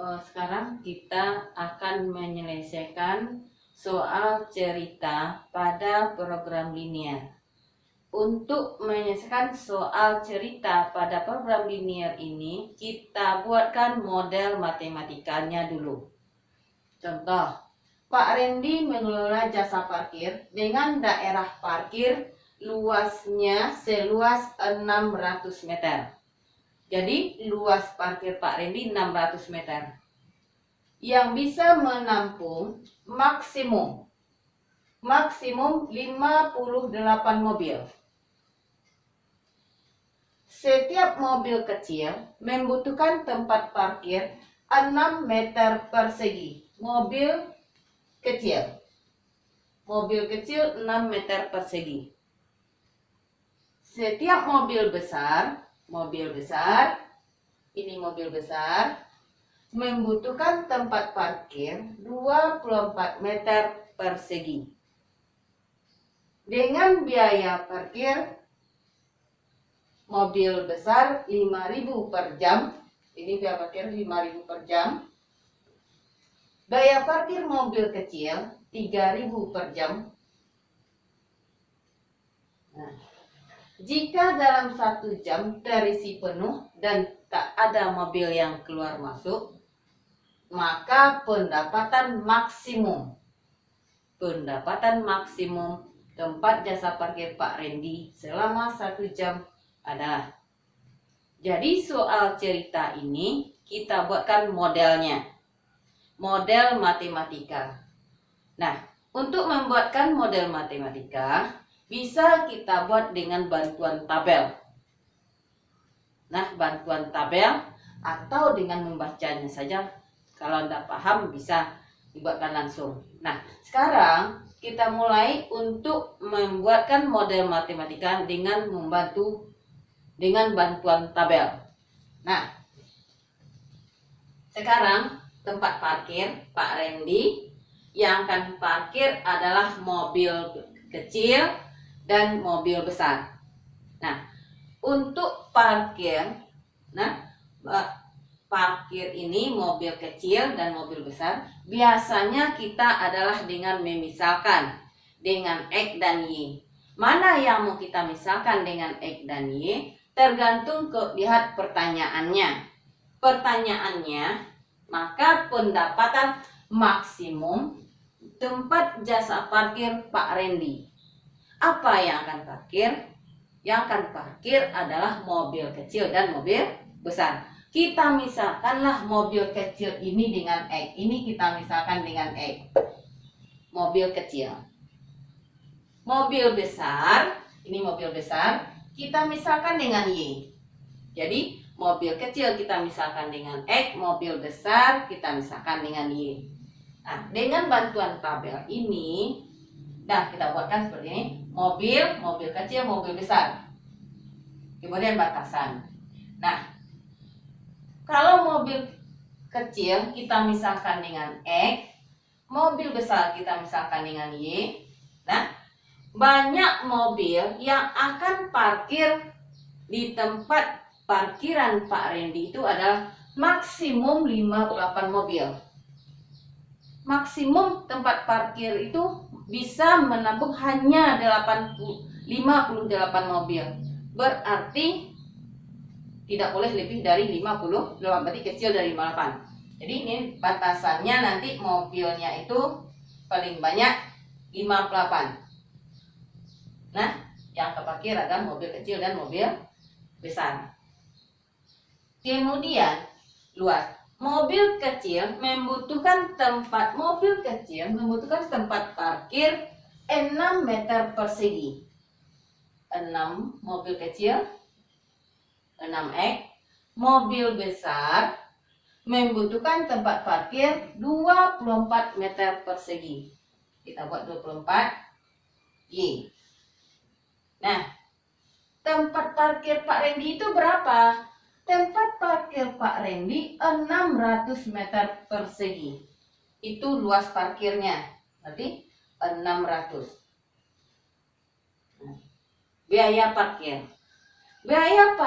Sekarang kita akan menyelesaikan soal cerita pada program linear. Untuk menyelesaikan soal cerita pada program linear ini, kita buatkan model matematikanya dulu. Contoh, Pak Randy mengelola jasa parkir dengan daerah parkir luasnya seluas 600 meter. Jadi luas parkir Pak Randy 600 meter. Yang bisa menampung maksimum 58 mobil. Setiap mobil kecil membutuhkan tempat parkir 6 meter persegi. Mobil kecil 6 meter persegi. Setiap mobil besar ini mobil besar membutuhkan tempat parkir 24 meter persegi. Dengan biaya parkir mobil besar 5.000 per jam. Ini biaya parkir 5.000 per jam. Biaya parkir mobil kecil 3.000 per jam. Nah, jika dalam 1 jam terisi penuh dan tak ada mobil yang keluar masuk, maka pendapatan maksimum tempat jasa parkir Pak Randy selama 1 jam adalah. Jadi soal cerita ini kita buatkan modelnya, model matematika. Nah, untuk membuatkan model matematika bisa kita buat dengan bantuan tabel. Nah, bantuan tabel atau dengan membacanya saja. Kalau tidak paham bisa dibuatkan langsung. Nah, sekarang kita mulai untuk membuatkan model matematika dengan bantuan tabel. Nah, sekarang tempat parkir Pak Randy yang akan parkir adalah mobil kecil dan mobil besar. Nah, untuk parkir ini mobil kecil dan mobil besar, biasanya kita adalah dengan memisalkan dengan X dan Y. Mana yang mau kita misalkan dengan X dan Y tergantung lihat pertanyaannya. Maka pendapatan maksimum tempat jasa parkir Pak Randy. Apa yang akan parkir? Yang akan parkir adalah mobil kecil dan mobil besar. Kita misalkanlah mobil kecil ini dengan X. Ini kita misalkan dengan X. Mobil kecil. Mobil besar, ini mobil besar, kita misalkan dengan Y. Jadi mobil kecil kita misalkan dengan X, mobil besar kita misalkan dengan Y. Nah, dengan bantuan tabel ini, kita buatkan seperti ini. Mobil kecil, mobil besar. Kemudian batasan. Nah, kalau mobil kecil kita misalkan dengan X, mobil besar kita misalkan dengan Y. Nah, banyak mobil yang akan parkir di tempat parkiran Pak Randy itu adalah maksimum 58 mobil. Maksimum tempat parkir itu bisa menampung hanya 58 mobil. Berarti tidak boleh lebih dari 58, berarti kecil dari 58. Jadi ini batasannya nanti mobilnya itu paling banyak 58. Nah, yang keparkir adalah mobil kecil dan mobil besar. Kemudian luas. Mobil kecil membutuhkan tempat parkir 6 meter persegi. 6 mobil kecil 6X. Mobil besar membutuhkan tempat parkir 24 meter persegi. Kita buat 24 Y. Nah, tempat parkir Pak Randy itu berapa? Tempat parkir Pak Randy 600 meter persegi. Itu luas parkirnya. Berarti 600. Biaya parkir. Biaya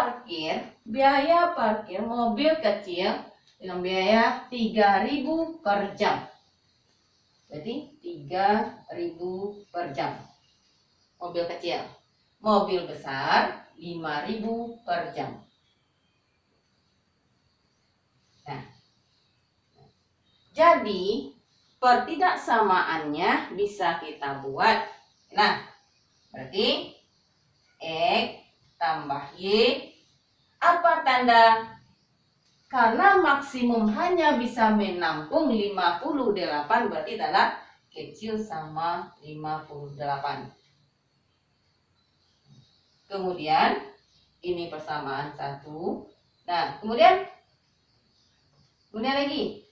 parkir mobil kecil dengan biaya 3.000 per jam. Jadi 3.000 per jam. Mobil kecil. Mobil besar 5.000 per jam. Nah, jadi pertidaksamaannya bisa kita buat. Nah, berarti X tambah Y. Apa tanda? Karena maksimum hanya bisa menampung 58, berarti tanda kecil sama 58. Kemudian ini persamaan 1. Nah, kemudian lagi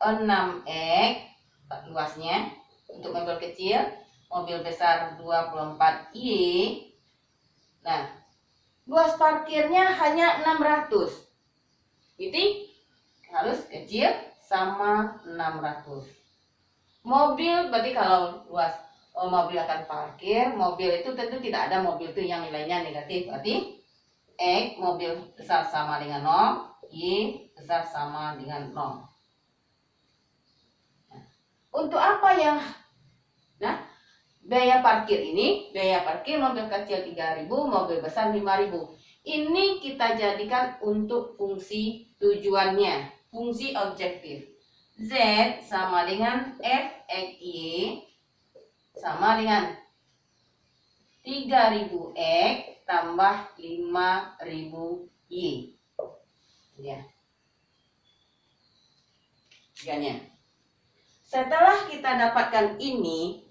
6X luasnya untuk mobil kecil, mobil besar 24Y. Nah, luas parkirnya hanya 600. Jadi harus kecil sama 600. Mobil berarti kalau luas mobil akan parkir, mobil itu tentu tidak ada mobil itu yang nilainya negatif. Berarti X mobil besar sama dengan 0, Y besar sama dengan 0. Nah, untuk apa yang biaya parkir mobil kecil 3.000, mobil besar 5.000. Ini kita jadikan untuk fungsi tujuannya, fungsi objektif. Z sama dengan F(X, Y) sama dengan 3.000X tambah 5.000Y. Ya. Tiganya. Setelah kita dapatkan ini,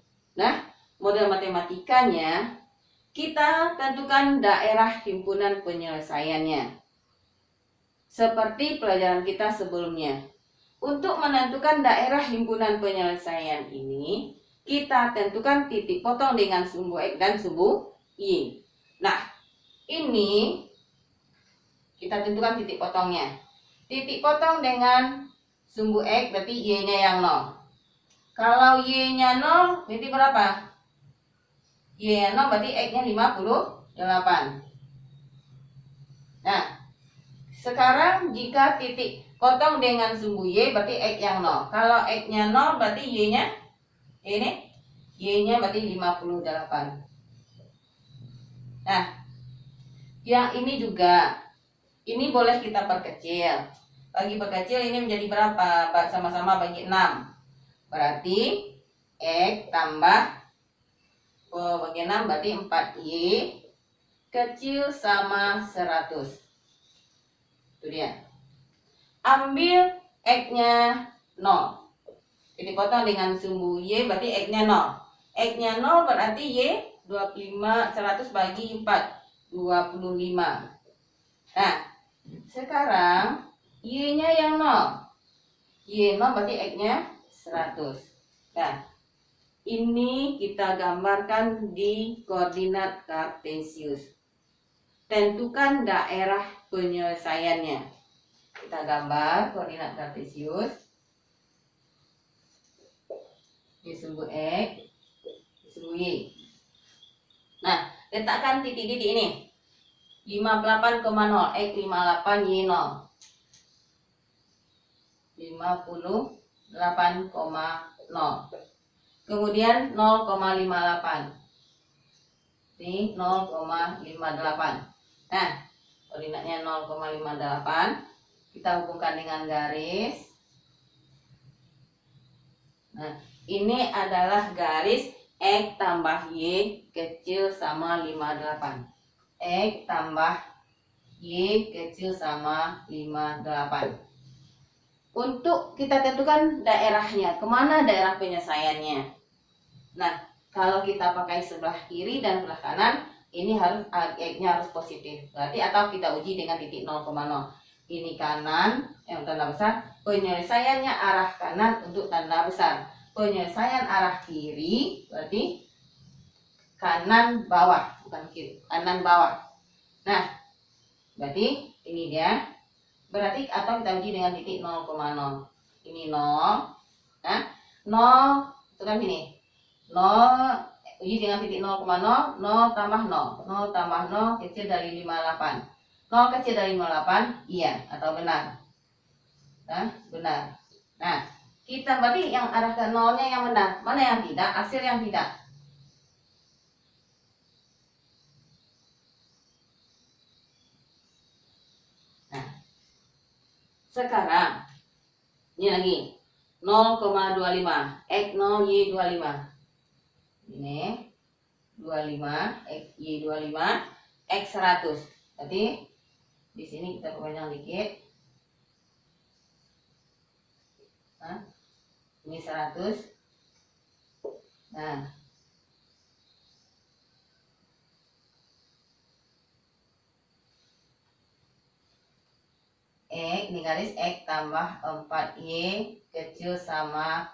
model matematikanya, kita tentukan daerah himpunan penyelesaiannya. Seperti pelajaran kita sebelumnya. Untuk menentukan daerah himpunan penyelesaian ini, kita tentukan titik potong dengan sumbu X dan sumbu Y. Nah, ini kita tentukan titik potongnya. Titik potong dengan sumbu X berarti Y-nya yang 0. Kalau Y-nya 0, berarti berapa? Y-nya 0 berarti X-nya 58. Nah, sekarang jika titik potong dengan sumbu Y berarti X yang 0. Kalau X-nya 0 berarti Y-nya berarti 58. Nah, yang ini juga, ini boleh kita perkecil. Bagi perkecil ini menjadi berapa? Sama-sama bagi 6. Berarti X tambah bagi 6 berarti 4Y kecil sama 100. Itu dia. Ambil X-nya 0. Jadi potong dengan sumbu Y berarti X-nya 0. X-nya 0 berarti Y 25, 100 bagi 4, 25. Nah, sekarang Y-nya yang 0. Y 0 berarti X-nya 100. Nah, ini kita gambarkan di koordinat kartesius. Tentukan daerah penyelesaiannya. Kita gambar koordinat kartesius. Ini sumbu X, sumbu Y. Nah, letakkan titik-titik ini. 58,0 X 58 Y 0. 58,0. Kemudian 0,58. Ini 0,58. Nah, koordinatnya 0,58. Kita hubungkan dengan garis. Nah, ini adalah garis X tambah Y kecil sama 58. X tambah Y kecil sama 58. Untuk kita tentukan daerahnya, kemana daerah penyelesaiannya. Nah, kalau kita pakai sebelah kiri dan sebelah kanan, ini harus X-nya harus positif. Berarti atau kita uji dengan titik 0,0. Ini kanan yang tanda besar, penyelesaiannya arah kanan untuk tanda besar. Penyelesaian arah kiri berarti kanan bawah, bukan kiri, kanan bawah. Nah, berarti ini dia. Berarti atau kita uji dengan titik 0,0. Ini 0. Nah, 0 itu kan gini. 0 uji dengan titik 0,0, 0 tambah 0. 0 tambah 0 kecil dari 58. 0 kecil dari 58, iya atau benar. Nah, benar. Nah, kita berarti yang arah ke nolnya yang benar. Mana yang tidak? Hasil yang tidak. Nah, sekarang ini lagi 0,25 X 0 Y 25. Ini 25 X Y 25 X 100. Berarti di sini kita perpanjang dikit. Nah, ini 100. Nah, X, ini garis X tambah 4Y kecil sama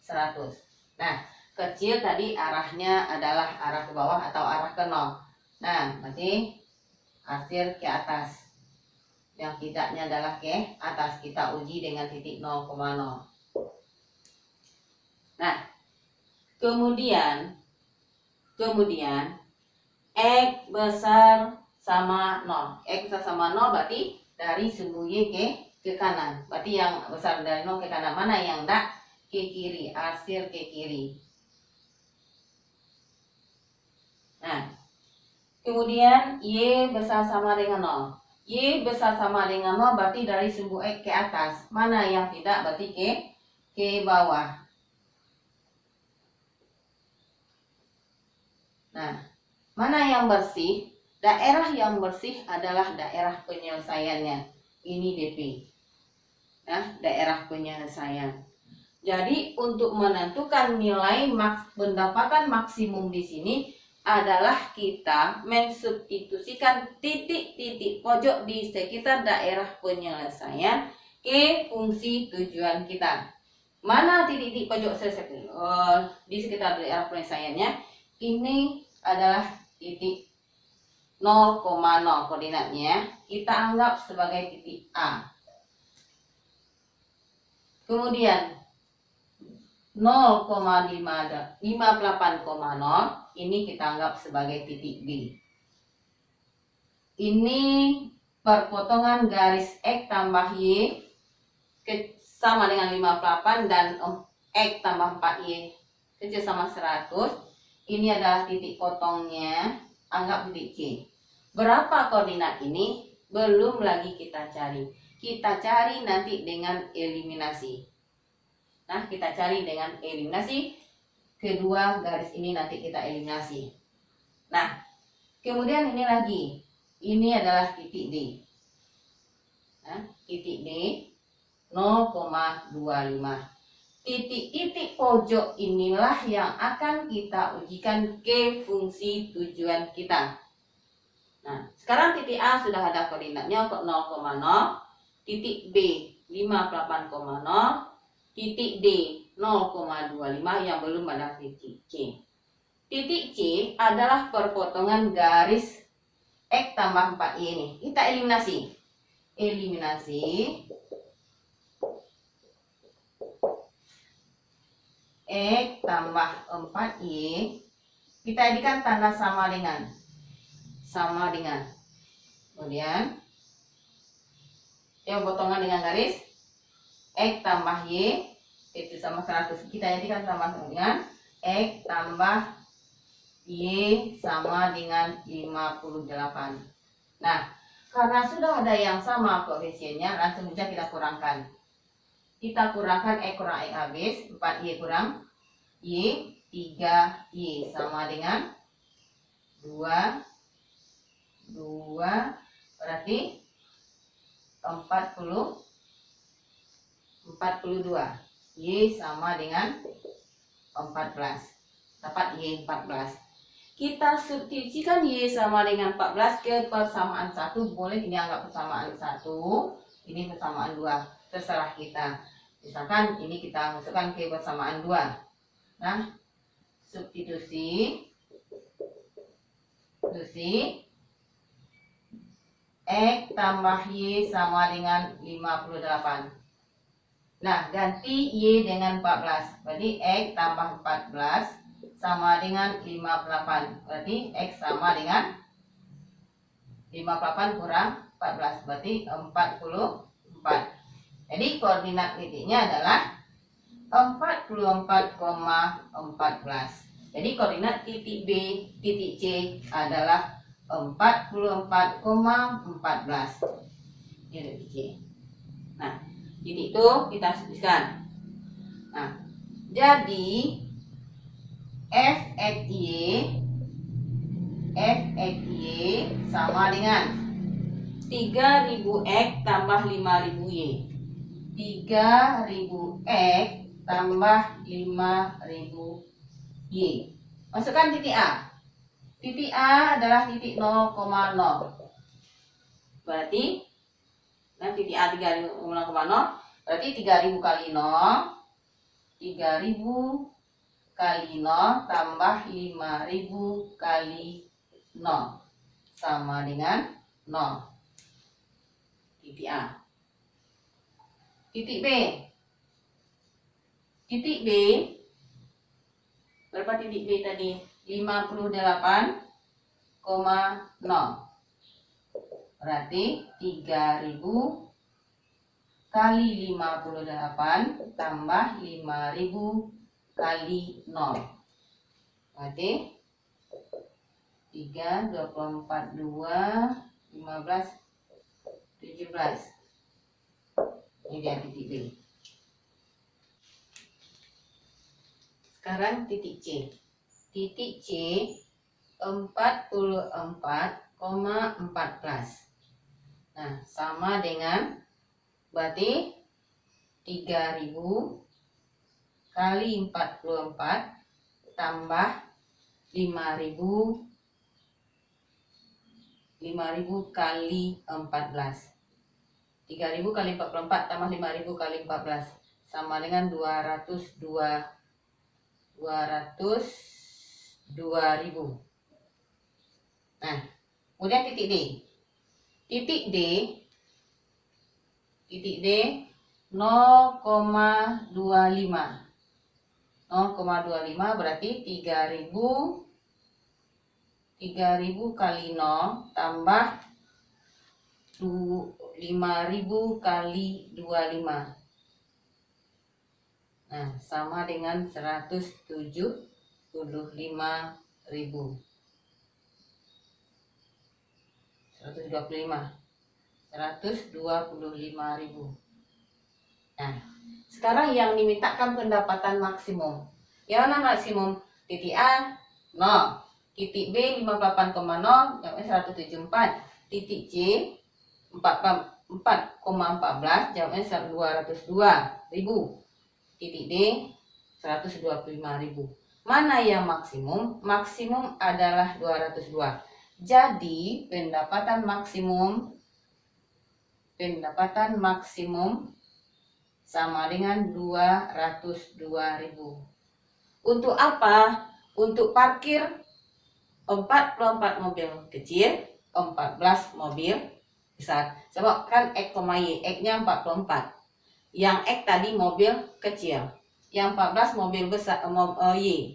100. Nah, kecil tadi arahnya adalah arah ke bawah atau arah ke 0. Nah, berarti hasil ke atas. Yang tidaknya adalah ke atas. Kita uji dengan titik 0,0. Nah, kemudian X besar sama 0. X besar sama 0 berarti dari sumbu Y ke kanan. Berarti yang besar dari 0 ke kanan. Mana yang enggak? Ke kiri. Hasil ke kiri. Nah, kemudian Y besar sama dengan 0. Y besar sama dengan 0 berarti dari sumbu X ke atas. Mana yang tidak? Berarti ke bawah. Nah, mana yang bersih? Daerah yang bersih adalah daerah penyelesaiannya. Ini DP. Nah, daerah penyelesaian. Jadi untuk menentukan nilai pendapatan maksimum di sini adalah kita mensubstitusikan titik-titik pojok di sekitar daerah penyelesaian ke fungsi tujuan kita. Mana titik-titik pojok di sekitar daerah penyelesaiannya? Ini adalah titik 0,0 koordinatnya. Kita anggap sebagai titik A. Kemudian 0,58,0 ini kita anggap sebagai titik B. Ini perpotongan garis X tambah Y sama dengan 58 dan X tambah 4Y kecil sama 100. Ini adalah titik potongnya, anggap titik C. Berapa koordinat ini? Belum lagi kita cari. Kita cari nanti dengan eliminasi. Nah, kita cari dengan eliminasi. Kedua garis ini nanti kita eliminasi. Nah, kemudian ini lagi. Ini adalah titik D. Nah, titik D 0,25. Titik-titik pojok inilah yang akan kita ujikan ke fungsi tujuan kita. Nah, sekarang titik A sudah ada koordinatnya untuk 0,0. Titik B 58,0. Titik D 0,25 yang belum ada titik C. Titik C adalah perpotongan garis X tambah 4Y ini. Kita eliminasi. Eliminasi. X tambah 4Y. Kita jadikan tanda sama dengan. Kemudian yang potongan dengan garis X tambah Y itu sama 100. Kita jadikan sama dengan X tambah Y sama dengan 58. Nah, karena sudah ada yang sama koefisiennya, langsung saja kita kurangkan. Kita kurangkan X kurang X habis, 4Y kurang Y, 3Y sama dengan 2 berarti 42. Y sama dengan 14. Dapat Y 14. Kita substitusikan Y sama dengan 14 ke persamaan 1. Boleh ini anggap persamaan 1, ini persamaan 2. Terserah kita. Misalkan ini kita masukkan ke persamaan 2. Nah, substitusi X tambah Y sama dengan 58. Nah, ganti Y dengan 14. Berarti X tambah 14 sama dengan 58. Berarti X sama dengan 58 kurang 14. Berarti 44. Jadi koordinat titiknya adalah 44,14. Jadi koordinat titik B, titik C adalah 44,14. Ini titik C. Nah, titik itu kita tuliskan. Nah, jadi F(Y) sama dengan 3000X tambah 5000Y. 3000X tambah 5000Y. Masukkan titik A. Titik A adalah titik 0,0. Berarti titik A 30,0 berarti 3000 kali 0. 3000 kali 0 tambah 5000 kali 0 sama dengan 0. Titik A. Titik B. Titik B. Berapa titik B tadi? 58,0. Berarti 3000 kali 58 tambah 5000 kali 0. Berarti 3, 24, 2, 15, 17. Ini dia titik B. Sekarang titik C. Titik C 44,14. Nah, sama dengan berarti 3000 kali 44 tambah 5000 kali 14. 3000 kali 44 tambah 5000 kali 14 sama dengan 202.000. Nah, kemudian titik D. Titik D 0,25. 0,25 berarti 3000 kali 0 tambah 5000 kali 25. Nah, sama dengan 175.000. 125.000. Nah, sekarang yang dimintakan pendapatan maksimum. Yang mana maksimum? Titik A 0, titik B 58,0, jawabnya 174. Titik C 4,14, jawabnya 202.000. Titik D 125.000. Mana yang maksimum? Maksimum adalah 202. Jadi pendapatan maksimum sama dengan 202.000. Untuk apa? Untuk parkir 44 mobil kecil, 14 mobil besar. Sebab kan X, Y, X-nya 44. Yang X tadi mobil kecil. Yang 14 mobil besar,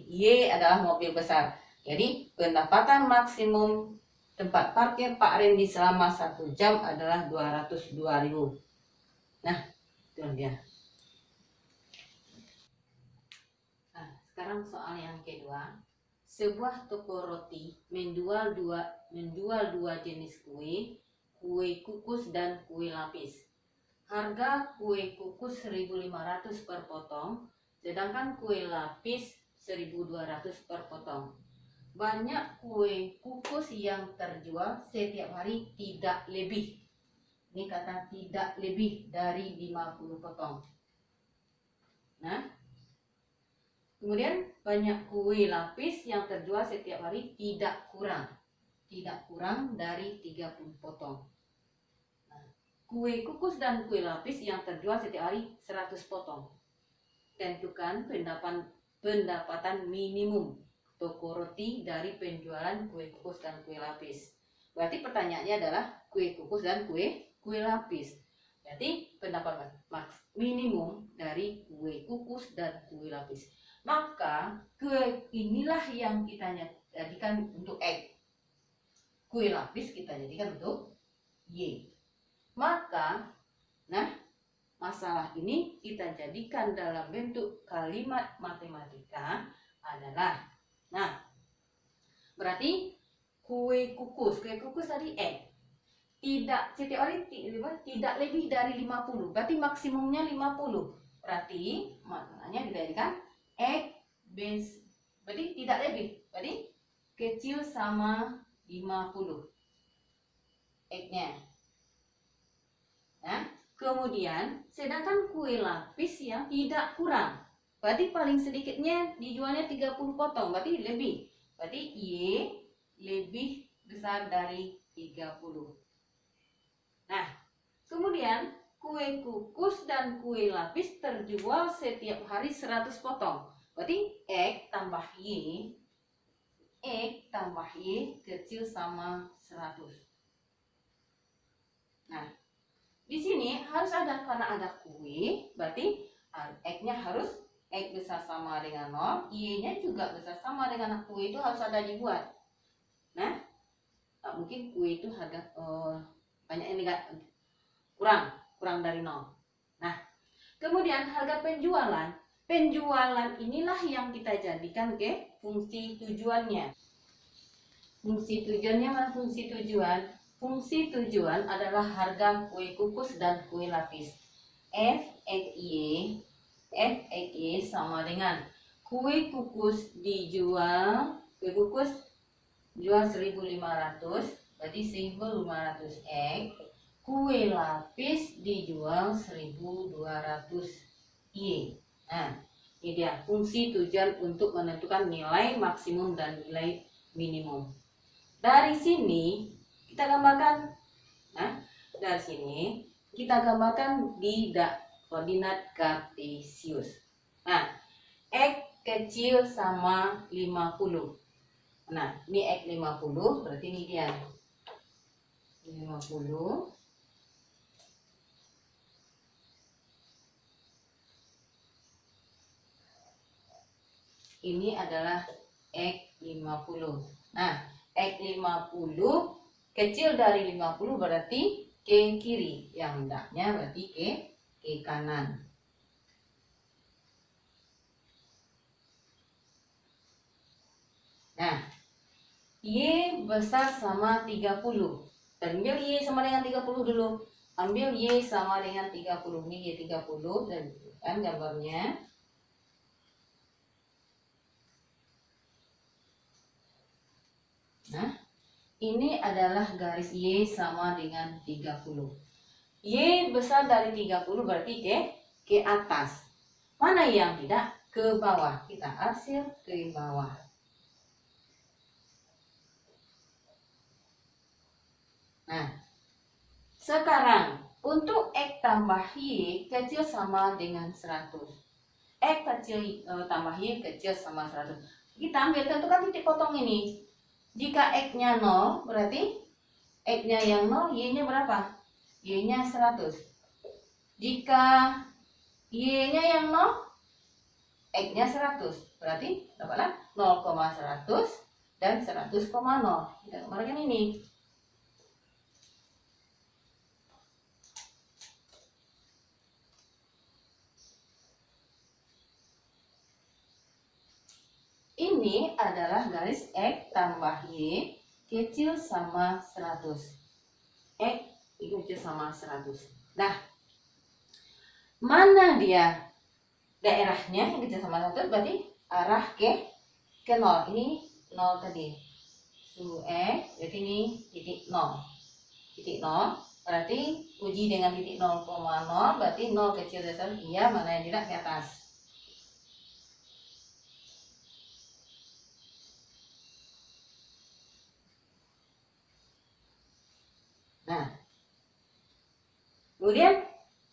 Y adalah mobil besar. Jadi pendapatan maksimum tempat parkir Pak Randy selama 1 jam adalah 202.000. Nah, itu dia. Nah, sekarang soal yang kedua. Sebuah toko roti menjual dua jenis kue kukus dan kue lapis. Harga kue kukus 1.500 per potong, sedangkan kue lapis 1.200 per potong. Banyak kue kukus yang terjual setiap hari tidak lebih. Ini kata tidak lebih dari 50 potong. Nah, kemudian banyak kue lapis yang terjual setiap hari tidak kurang dari 30 potong. Nah, kue kukus dan kue lapis yang terjual setiap hari 100 potong. Tentukan pendapatan minimum toko roti dari penjualan kue kukus dan kue lapis. Berarti pertanyaannya adalah kue kukus dan kue lapis. Jadi pendapatan minimum dari kue kukus dan kue lapis. Maka kue inilah yang kita jadikan untuk X. Kue lapis kita jadikan untuk Y. Maka masalah ini kita jadikan dalam bentuk kalimat matematika adalah, nah, berarti kue kukus tadi tidak tidak lebih dari 50, berarti maksimumnya 50. Berarti maknanya dijadikan berarti tidak lebih, berarti kecil sama 50 X-nya. Nah, kemudian sedangkan kue lapis yang tidak kurang, berarti paling sedikitnya dijualnya 30 potong, berarti lebih. Berarti Y lebih besar dari 30. Nah, kemudian kue kukus dan kue lapis terjual setiap hari 100 potong. Berarti X tambah Y kecil sama 100. Nah, di sini harus ada, karena ada kue, berarti X-nya harus X besar sama dengan 0, Y-nya juga besar sama dengan kue, itu harus ada dibuat. Nah, mungkin kue itu harga banyak ini enggak, kurang dari 0. Nah, kemudian harga penjualan inilah yang kita jadikan ke fungsi tujuannya. Fungsi tujuannya mana? Fungsi tujuan adalah harga kue kukus dan kue lapis. F/Y sama dengan kue kukus jual 1.500, berarti 1.500 X. Kue lapis dijual 1.200 Y. Nah, ini dia fungsi tujuan untuk menentukan nilai maksimum dan nilai minimum. Dari sini kita gambarkan, di koordinat kartesius. Nah, X kecil sama 50. Nah, ini X 50, berarti ini dia 50. Ini adalah X 50. Nah, X 50 kecil dari 50 berarti ke kiri, yang hendaknya berarti ke kanan. Nah, Y besar sama 30. Ambil Y sama dengan 30 dulu. Ambil Y sama dengan 30. Ini Y 30 dan kan gambarnya. Nah, ini adalah garis Y sama dengan 30. Y besar dari 30 berarti ke atas. Mana yang tidak? Ke bawah. Kita arsir ke bawah. Nah, sekarang untuk X tambah Y kecil sama dengan 100. X kecil tambah Y kecil sama 100. Kita ambil, tentukan titik potong ini. Jika X-nya 0, berarti X-nya yang 0, Y-nya berapa? Y-nya 100. Jika Y-nya yang 0, X-nya 100. Berarti dapatlah 0,100 dan 100,0. Kita gambarkan ini. Ini adalah garis X tambah Y kecil sama 100. X kecil sama 100. Nah, mana dia daerahnya yang kecil sama 100? Berarti arah ke 0. Ini 0 tadi. Sumbu X, berarti ini titik 0. Titik 0, berarti uji dengan titik 0,0, berarti 0 kecil dari 1. Iya, mana yang tidak ke atas. Nah, kemudian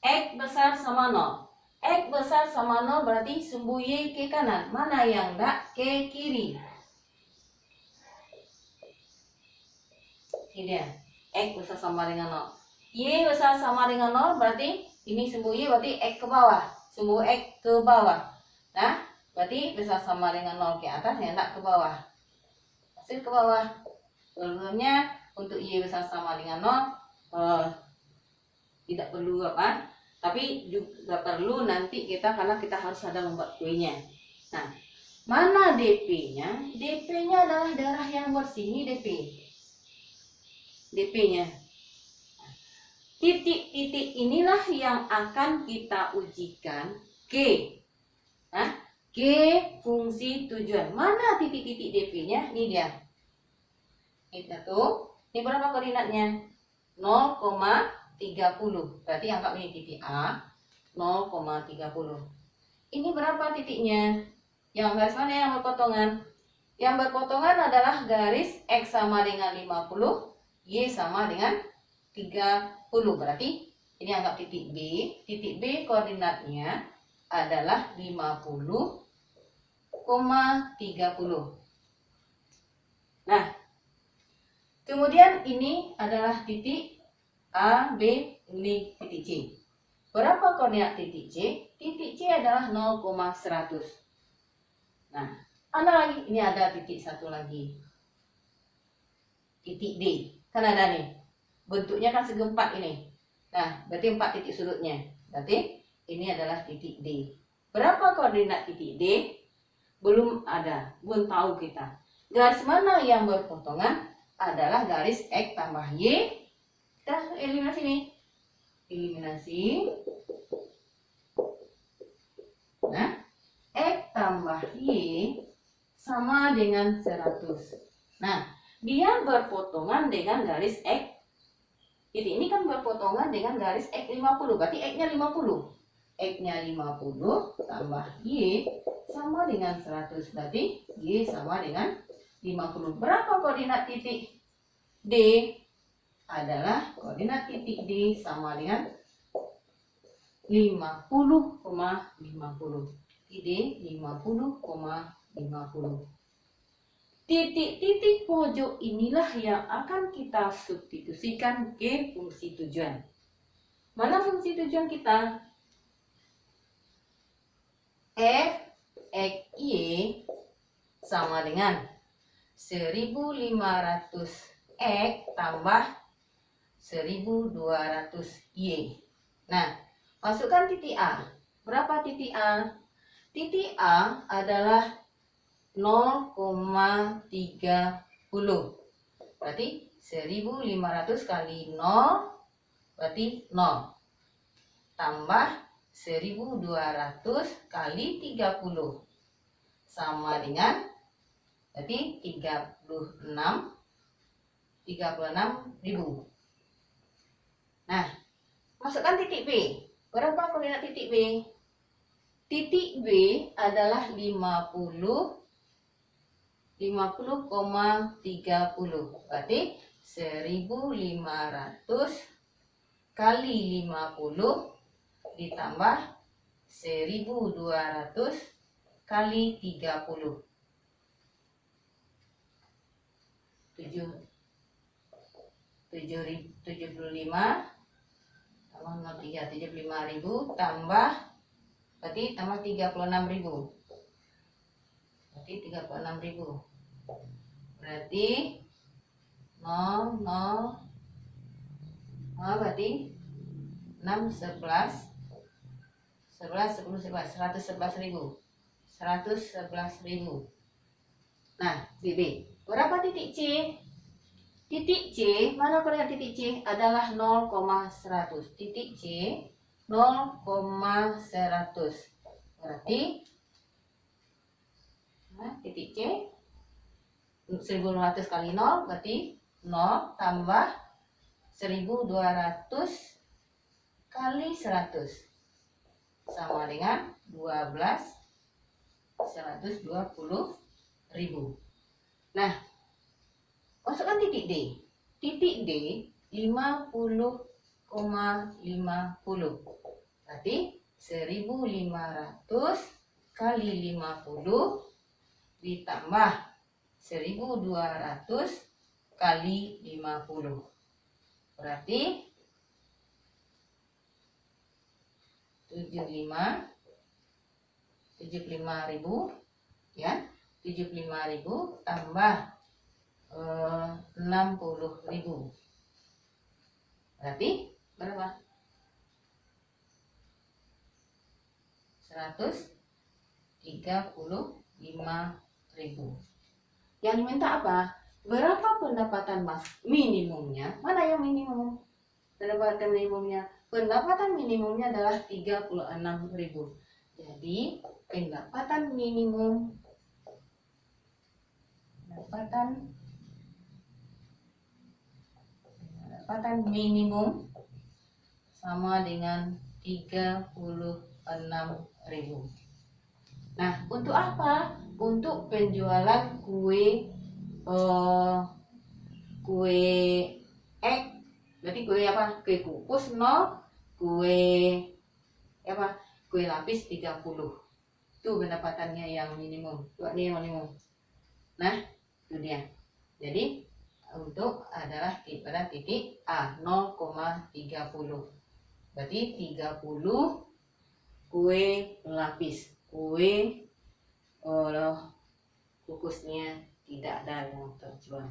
X besar sama 0. X besar sama 0 berarti sumbu Y ke kanan. Mana yang enggak? Ke kiri. Ini dia. X besar sama dengan 0. Y besar sama dengan 0 berarti ini sumbu Y, berarti X ke bawah. Sumbu X ke bawah. Nah, berarti besar sama dengan 0 ke atas, yang enggak ke bawah. Hasil ke bawah. Sebelumnya untuk Y besar sama dengan 0 tidak perlu Tapi juga perlu nanti kita, karena kita harus ada membuat kuenya. Nah, mana DP-nya? DP-nya adalah darah yang bersih. Ini DP-nya. Titik-titik inilah yang akan kita ujikan G. Nah, G fungsi tujuan. Mana titik-titik DP-nya? Ini dia. Ini tuh. Ini berapa koordinatnya? 0,30. Berarti anggap ini titik A. 0,30. Ini berapa titiknya? Yang garis mana yang berpotongan? Yang berpotongan adalah garis X sama dengan 50, Y sama dengan 30. Berarti ini anggap titik B. Titik B koordinatnya adalah 50,30. Nah, kemudian ini adalah titik A, B, ini titik C. Berapa koordinat titik C? Titik C adalah 0,100. Nah, ada lagi, ini ada titik satu lagi. Titik D. Kan ada nih. Bentuknya kan segi 4 ini. Nah, berarti 4 titik sudutnya. Berarti ini adalah titik D. Berapa koordinat titik D? Belum ada, belum tahu kita. Garis mana yang berpotongan? Adalah garis X tambah Y. Kita eliminasi nih. Eliminasi. Nah, X tambah Y sama dengan 100. Nah, dia berpotongan dengan garis X. Jadi ini kan berpotongan dengan garis X 50. Berarti X-nya 50. X-nya 50 tambah Y sama dengan 100. Berarti Y sama dengan 50. Berapa koordinat titik D? Adalah koordinat titik D sama dengan 50,50. D 50,50. Titik-titik pojok inilah yang akan kita substitusikan ke fungsi tujuan. Mana fungsi tujuan kita? F X Y sama dengan 1500 X tambah 1200 Y. Nah, masukkan titik A. Berapa titik A? Titik A adalah 0,30. Berarti 1500 kali 0 berarti 0. Tambah 1200 kali 30 sama dengan berarti 36.000. Nah, masukkan titik B. Berapa koordinat titik B? Titik B adalah 50,30. Berarti 1500 kali 50 ditambah 1200 kali 30. 75 tambah 75.000 tambah berarti tambah 36.000. Berarti 36.000. Berarti 0 berarti 6 11 10 11 111.000. 111.000. Nah, BB. Berapa titik C? Titik C, mana koordinat titik C? Adalah 0,100. Titik C 0,100. Berarti titik C 1500 kali 0 berarti 0 tambah 1200 kali 100 sama dengan 120.000. Nah, masukkan titik D. Titik D 50,50. Berarti 1500 kali 50 ditambah 1200 kali 50. Berarti 75.000 ya. 75.000 tambah 60.000. Berarti berapa? 135.000. Yang diminta apa? Berapa pendapatan Mas minimumnya? Mana yang minimum? Pendapatan minimumnya. Pendapatan minimumnya adalah 36.000. Jadi pendapatan minimum sama dengan 36.000. Nah, untuk apa? Untuk penjualan kue egg. Berarti kue apa? Kue kukus 0, kue apa? Kue lapis 30. Itu pendapatannya yang minimum. Ini yang minimum. Nah, itu dia. Jadi untuk adalah pada titik A 0,30. Berarti 30 kue lapis. Kue kukusnya tidak ada yang terjual.